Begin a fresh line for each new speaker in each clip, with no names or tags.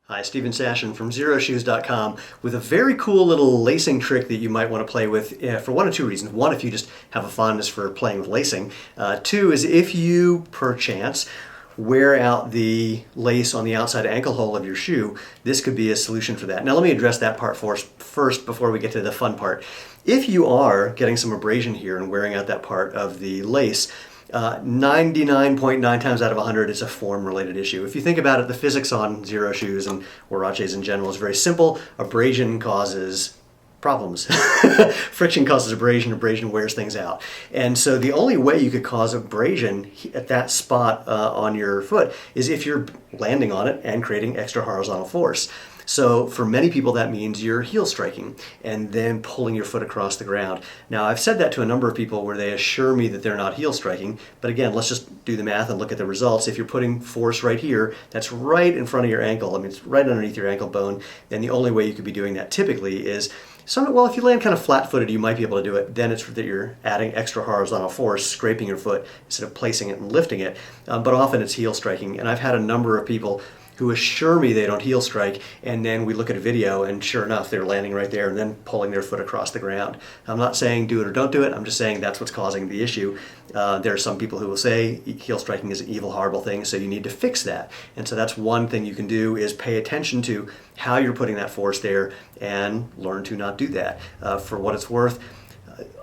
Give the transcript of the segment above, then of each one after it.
Hi, Stephen Sashin from XeroShoes.com with a very cool little lacing trick that you might want to play with for one of two reasons. One, if you just have a fondness for playing with lacing. Two is if you, perchance, wear out the lace on the outside ankle hole of your shoe, this could be a solution for that. Now let me address that part first before we get to the fun part. If you are getting some abrasion here and wearing out that part of the lace, 99.9 times out of 100 it's a form-related issue. If you think about it, the physics on Xero shoes and huaraches in general is very simple. Abrasion causes problems. Friction causes abrasion, abrasion wears things out. And so the only way you could cause abrasion at that spot on your foot is if you're landing on it and creating extra horizontal force. So for many people that means you're heel striking and then pulling your foot across the ground. Now I've said that to a number of people where they assure me that they're not heel striking, but again, let's just do the math and look at the results. If you're putting force right here, that's right in front of your ankle, I mean it's right underneath your ankle bone, then the only way you could be doing that typically is well, if you land kind of flat-footed, you might be able to do it. Then it's that you're adding extra horizontal force, scraping your foot instead of placing it and lifting it. But often it's heel striking. And I've had a number of people who assure me they don't heel strike, and then we look at a video and sure enough they're landing right there and then pulling their foot across the ground. I'm not saying do it or don't do it, I'm just saying that's what's causing the issue. There are some people who will say heel striking is an evil, horrible thing, so you need to fix that. And so that's one thing you can do is pay attention to how you're putting that force there and learn to not do that. For what it's worth,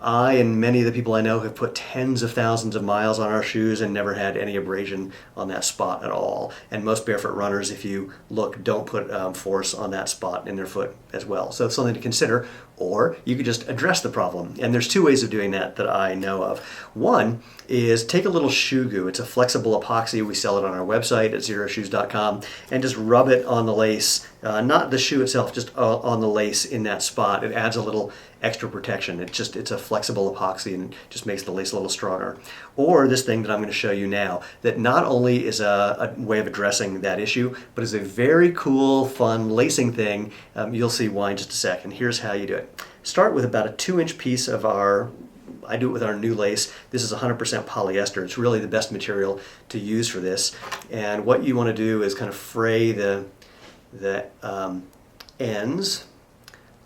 I and many of the people I know have put tens of thousands of miles on our shoes and never had any abrasion on that spot at all. And most barefoot runners, if you look, don't put force on that spot in their foot as well. So it's something to consider, or you could just address the problem. And there's two ways of doing that that I know of. One is take a little shoe goo. It's a flexible epoxy. We sell it on our website at XeroShoes.com, and just rub it on the lace, not the shoe itself, just on the lace in that spot. It adds a little extra protection. It's a flexible epoxy and just makes the lace a little stronger. Or this thing that I'm going to show you now that not only is a way of addressing that issue, but is a very cool, fun lacing thing. You'll see why in just a second. Here's how you do it. Start with about a 2-inch piece of I do it with our new lace. This is 100% polyester. It's really the best material to use for this. And what you want to do is kind of fray the ends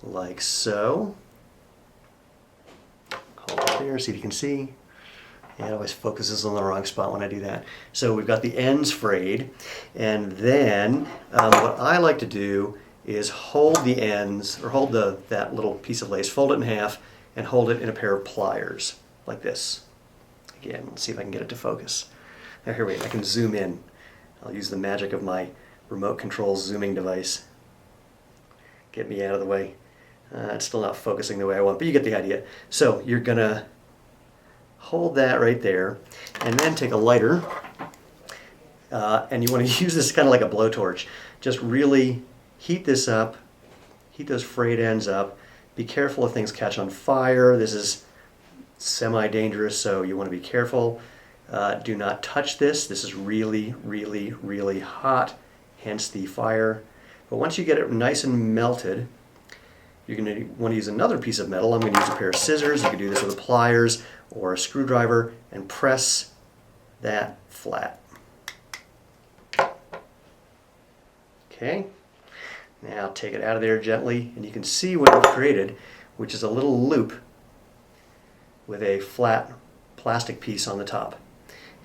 like so. Hold it there, see if you can see. Yeah, it always focuses on the wrong spot when I do that. So we've got the ends frayed, and then what I like to do is hold the ends, or hold that little piece of lace, fold it in half, and hold it in a pair of pliers, like this. Again, let's see if I can get it to focus. Now here we go, I can zoom in. I'll use the magic of my remote control zooming device. Get me out of the way. It's still not focusing the way I want, but you get the idea. So you're gonna hold that right there, and then take a lighter, and you want to use this kind of like a blowtorch. Just really heat this up, heat those frayed ends up. Be careful if things catch on fire. This is semi-dangerous, so you want to be careful. Do not touch this. This is really, really, really hot, hence the fire. But once you get it nice and melted, you're going to want to use another piece of metal. I'm going to use a pair of scissors. You can do this with a pliers or a screwdriver and press that flat. Okay, now take it out of there gently, and you can see what I've created, which is a little loop with a flat plastic piece on the top.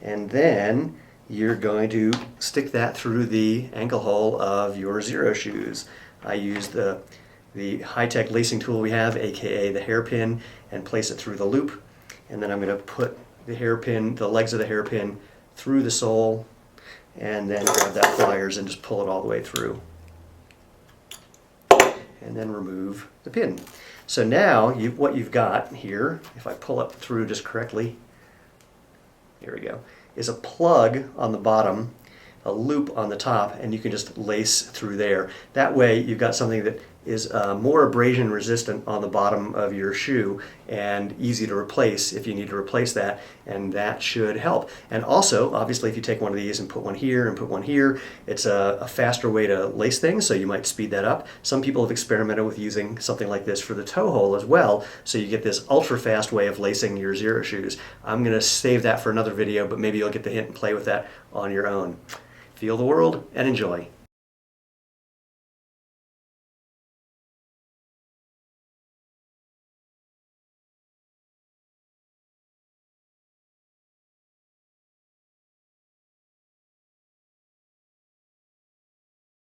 And then you're going to stick that through the ankle hole of your Xero shoes. I use the high-tech lacing tool we have, aka the hairpin, and place it through the loop. And then I'm going to put the hairpin, the legs of the hairpin, through the sole, and then grab that pliers and just pull it all the way through. And then remove the pin. So now what you've got here, if I pull it through just correctly, here we go, is a plug on the bottom, a loop on the top, and you can just lace through there. That way you've got something that is more abrasion resistant on the bottom of your shoe and easy to replace if you need to replace that, and that should help. And also, obviously, if you take one of these and put one here and put one here, it's a faster way to lace things, so you might speed that up. Some people have experimented with using something like this for the toe hole as well, so you get this ultra fast way of lacing your Xero shoes. I'm going to save that for another video, but maybe you'll get the hint and play with that on your own. Feel the world and enjoy.